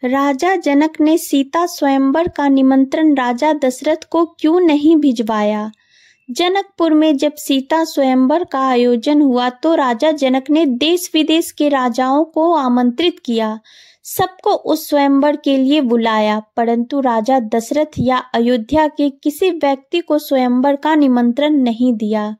राजा जनक ने सीता स्वयंवर का निमंत्रण राजा दशरथ को क्यों नहीं भिजवाया? जनकपुर में जब सीता स्वयंवर का आयोजन हुआ तो राजा जनक ने देश विदेश के राजाओं को आमंत्रित किया, सबको उस स्वयंवर के लिए बुलाया, परंतु राजा दशरथ या अयोध्या के किसी व्यक्ति को स्वयंवर का निमंत्रण नहीं दिया।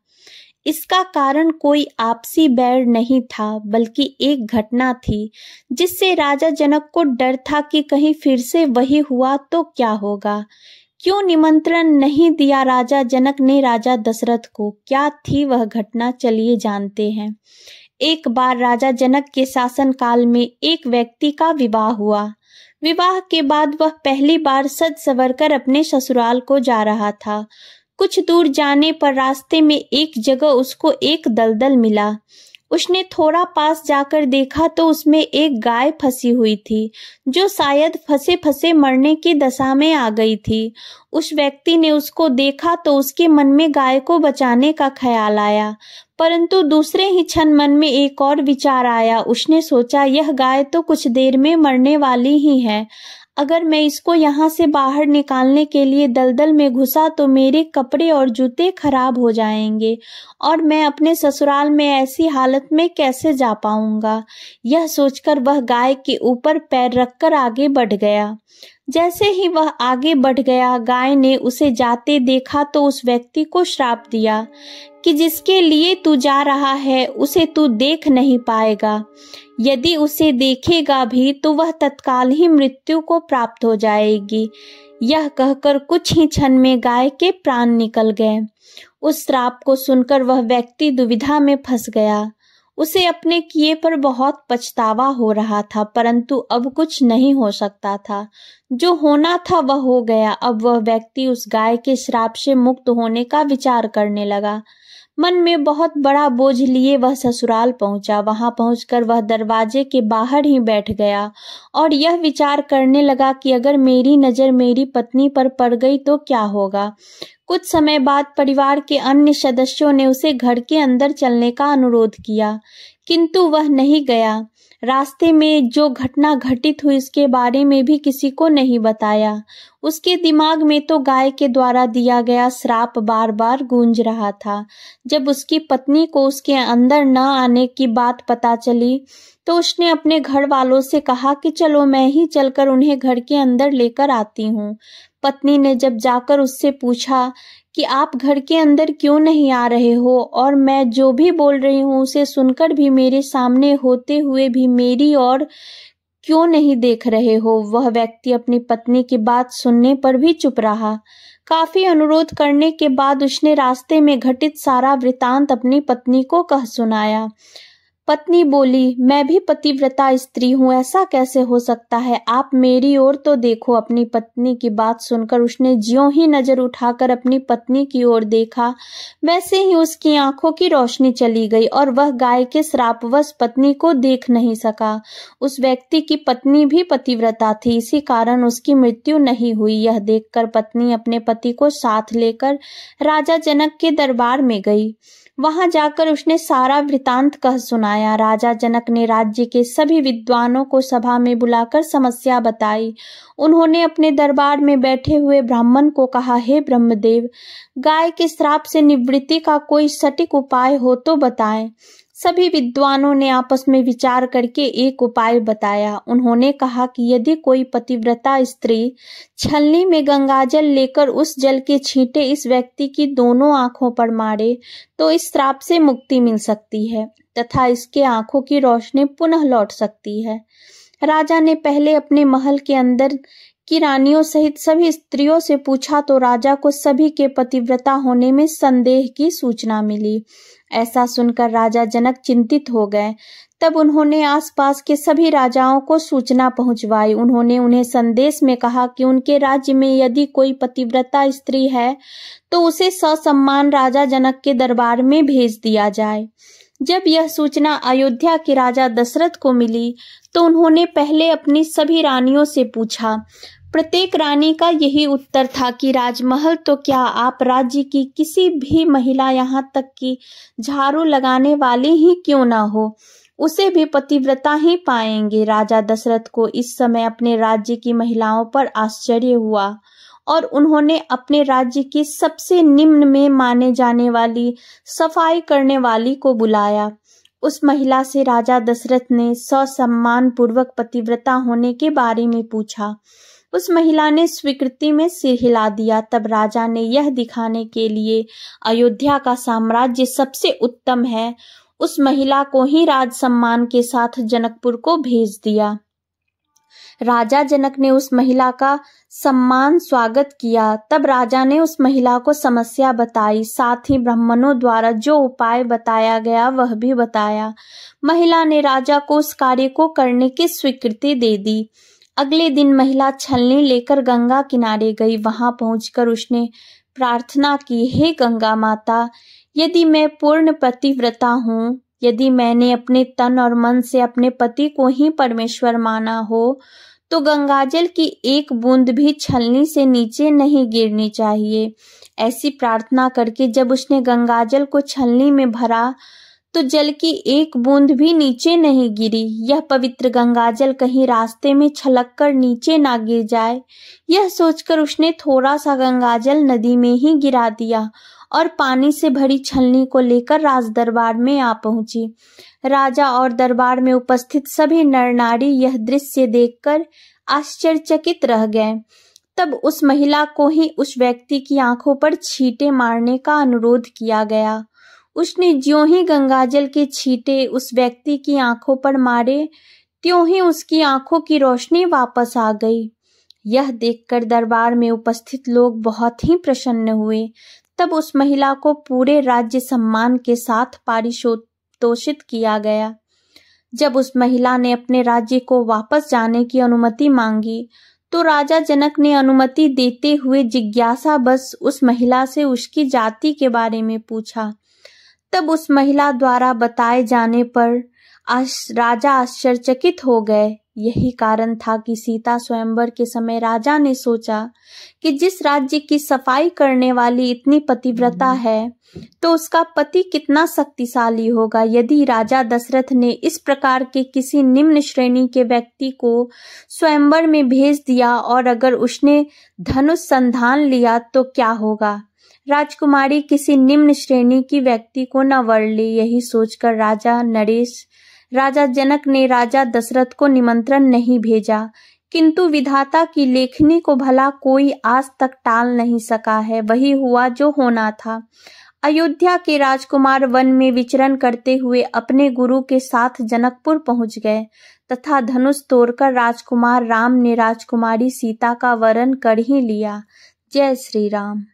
इसका कारण कोई आपसी बैर नहीं था, बल्कि एक घटना थी जिससे राजा जनक को डर था कि कहीं फिर से वही हुआ तो क्या होगा। क्यों निमंत्रण नहीं दिया राजा जनक ने राजा दशरथ को? क्या थी वह घटना? चलिए जानते हैं। एक बार राजा जनक के शासन काल में एक व्यक्ति का विवाह हुआ। विवाह के बाद वह पहली बार सज संवर कर अपने ससुराल को जा रहा था। कुछ दूर जाने पर रास्ते में एक जगह उसको एक दलदल मिला। उसने थोड़ा पास जाकर देखा तो उसमें एक गाय फंसी हुई थी, जो शायद फंसे फंसे मरने की दशा में आ गई थी। उस व्यक्ति ने उसको देखा तो उसके मन में गाय को बचाने का ख्याल आया, परंतु दूसरे ही क्षण मन में एक और विचार आया। उसने सोचा, यह गाय तो कुछ देर में मरने वाली ही है। अगर मैं इसको यहाँ से बाहर निकालने के लिए दलदल में घुसा तो मेरे कपड़े और जूते खराब हो जाएंगे और मैं अपने ससुराल में ऐसी हालत में कैसे जा पाऊंगा। यह सोचकर वह गाय के ऊपर पैर रखकर आगे बढ़ गया। जैसे ही वह आगे बढ़ गया, गाय ने उसे जाते देखा तो उस व्यक्ति को श्राप दिया कि जिसके लिए तू जा रहा है उसे तू देख नहीं पाएगा। यदि उसे देखेगा भी तो वह तत्काल ही मृत्यु को प्राप्त हो जाएगी। यह कहकर कुछ ही क्षण में गाय के प्राण निकल गए। उस श्राप को सुनकर वह व्यक्ति दुविधा में फंस गया। उसे अपने किए पर बहुत पछतावा हो रहा था, परंतु अब कुछ नहीं हो सकता था। जो होना था वह हो गया। अब वह व्यक्ति उस गाय के श्राप से मुक्त होने का विचार करने लगा। मन में बहुत बड़ा बोझ लिए वह ससुराल पहुंचा। वहां पहुंचकर वह दरवाजे के बाहर ही बैठ गया और यह विचार करने लगा कि अगर मेरी नजर मेरी पत्नी पर पड़ गई तो क्या होगा। कुछ समय बाद परिवार के अन्य सदस्यों ने उसे घर के अंदर चलने का अनुरोध किया, किंतु वह नहीं गया। रास्ते में जो घटना घटित हुई उसके बारे में भी किसी को नहीं बताया। उसके दिमाग में तो गाय के द्वारा दिया गया श्राप बार बार गूंज रहा था। जब उसकी पत्नी को उसके अंदर न आने की बात पता चली तो उसने अपने घर वालों से कहा कि चलो मैं ही चलकर उन्हें घर के अंदर लेकर आती हूँ। पत्नी ने जब जाकर उससे पूछा कि आप घर के अंदर क्यों नहीं आ रहे हो और मैं जो भी बोल रही हूँ उसे सुनकर भी मेरे सामने होते हुए भी मेरी ओर क्यों नहीं देख रहे हो, वह व्यक्ति अपनी पत्नी की बात सुनने पर भी चुप रहा। काफी अनुरोध करने के बाद उसने रास्ते में घटित सारा वृतांत अपनी पत्नी को कह सुनाया। पत्नी बोली, मैं भी पतिव्रता स्त्री हूँ, ऐसा कैसे हो सकता है? आप मेरी ओर तो देखो। अपनी पत्नी की बात सुनकर उसने ज्यों ही नजर उठाकर अपनी पत्नी की ओर देखा, वैसे ही उसकी आंखों की रोशनी चली गई और वह गाय के श्रापवश पत्नी को देख नहीं सका। उस व्यक्ति की पत्नी भी पतिव्रता थी, इसी कारण उसकी मृत्यु नहीं हुई। यह देखकर पत्नी अपने पति को साथ लेकर राजा जनक के दरबार में गई। वहां जाकर उसने सारा वृतांत कह सुनाया। राजा जनक ने राज्य के सभी विद्वानों को सभा में बुलाकर समस्या बताई। उन्होंने अपने दरबार में बैठे हुए ब्राह्मण को कहा, हे ब्रह्मदेव, गाय के श्राप से निवृत्ति का कोई सटीक उपाय हो तो बताएं। सभी विद्वानों ने आपस में विचार करके एक उपाय बताया। उन्होंने कहा कि यदि कोई पतिव्रता स्त्री छलनी में गंगाजल लेकर उस जल के छींटे इस व्यक्ति की दोनों आंखों पर मारे तो इस श्राप से मुक्ति मिल सकती है तथा इसके आंखों की रोशनी पुनः लौट सकती है। राजा ने पहले अपने महल के अंदर की रानियों सहित सभी स्त्रियों से पूछा तो राजा को सभी के पतिव्रता होने में संदेह की सूचना मिली। ऐसा सुनकर राजा जनक चिंतित हो गए। तब उन्होंने आसपास के सभी राजाओं को सूचना पहुंचवाई। उन्होंने उन्हें संदेश में कहा कि उनके राज्य में यदि कोई पतिव्रता स्त्री है तो उसे ससम्मान राजा जनक के दरबार में भेज दिया जाए। जब यह सूचना अयोध्या के राजा दशरथ को मिली तो उन्होंने पहले अपनी सभी रानियों से पूछा। प्रत्येक रानी का यही उत्तर था कि राजमहल तो क्या, आप राज्य की किसी भी महिला, यहाँ तक कि झाड़ू लगाने वाली ही क्यों ना हो, उसे भी पतिव्रता ही पाएंगे। राजा दशरथ को इस समय अपने राज्य की महिलाओं पर आश्चर्य हुआ और उन्होंने अपने राज्य की सबसे निम्न में माने जाने वाली सफाई करने वाली को बुलाया। उस महिला से राजा दशरथ ने ससम्मान पूर्वक पतिव्रता होने के बारे में पूछा। उस महिला ने स्वीकृति में सिर हिला दिया। तब राजा ने यह दिखाने के लिए अयोध्या का साम्राज्य सबसे उत्तम है, उस महिला को ही राज सम्मान के साथ जनकपुर को भेज दिया। राजा जनक ने उस महिला का सम्मान स्वागत किया। तब राजा ने उस महिला को समस्या बताई, साथ ही ब्राह्मणों द्वारा जो उपाय बताया गया वह भी बताया। महिला ने राजा को उस कार्य को करने की स्वीकृति दे दी। अगले दिन महिला छलनी लेकर गंगा किनारे गई। वहां पहुंचकर उसने प्रार्थना की, हे गंगा माता, यदि मैं पूर्ण पतिव्रता हूँ, यदि मैंने अपने तन और मन से अपने पति को ही परमेश्वर माना हो, तो गंगाजल की एक बूंद भी छलनी से नीचे नहीं गिरनी चाहिए। ऐसी प्रार्थना करके जब उसने गंगाजल को छलनी में भरा तो जल की एक बूंद भी नीचे नहीं गिरी। यह पवित्र गंगाजल कहीं रास्ते में छलककर नीचे ना गिर जाए, यह सोचकर उसने थोड़ा सा गंगाजल नदी में ही गिरा दिया और पानी से भरी छलनी को लेकर राज दरबार में आ पहुंची। राजा और दरबार में उपस्थित सभी नर नारी यह दृश्य देखकर आश्चर्यचकित रह गए। तब उस महिला को ही उस व्यक्ति की आंखों पर छींटे मारने का अनुरोध किया गया। उसने ज्यों ही गंगाजल के छींटे उस व्यक्ति की आंखों पर मारे, त्यों ही उसकी आंखों की रोशनी वापस आ गई। यह देखकर दरबार में उपस्थित लोग बहुत ही प्रसन्न हुए। तब उस महिला को पूरे राज्य सम्मान के साथ पारितोषित किया गया। जब उस महिला ने अपने राज्य को वापस जाने की अनुमति मांगी तो राजा जनक ने अनुमति देते हुए जिज्ञासा बस उस महिला से उसकी जाति के बारे में पूछा। तब उस महिला द्वारा बताए जाने पर राजा आश्चर्यचकित हो गए। यही कारण था कि सीता स्वयंवर के समय राजा ने सोचा कि जिस राज्य की सफाई करने वाली इतनी पतिव्रता है तो उसका पति कितना शक्तिशाली होगा। यदि राजा दशरथ ने इस प्रकार के किसी निम्न श्रेणी के व्यक्ति को स्वयंवर में भेज दिया और अगर उसने धनुष संधान लिया तो क्या होगा। राजकुमारी किसी निम्न श्रेणी की व्यक्ति को न वर ले। यही सोचकर राजा जनक ने राजा दशरथ को निमंत्रण नहीं भेजा, किंतु विधाता की लेखनी को भला कोई आज तक टाल नहीं सका है। वही हुआ जो होना था। अयोध्या के राजकुमार वन में विचरण करते हुए अपने गुरु के साथ जनकपुर पहुंच गए तथा धनुष तोड़कर राजकुमार राम ने राजकुमारी सीता का वरण कर ही लिया। जय श्री राम।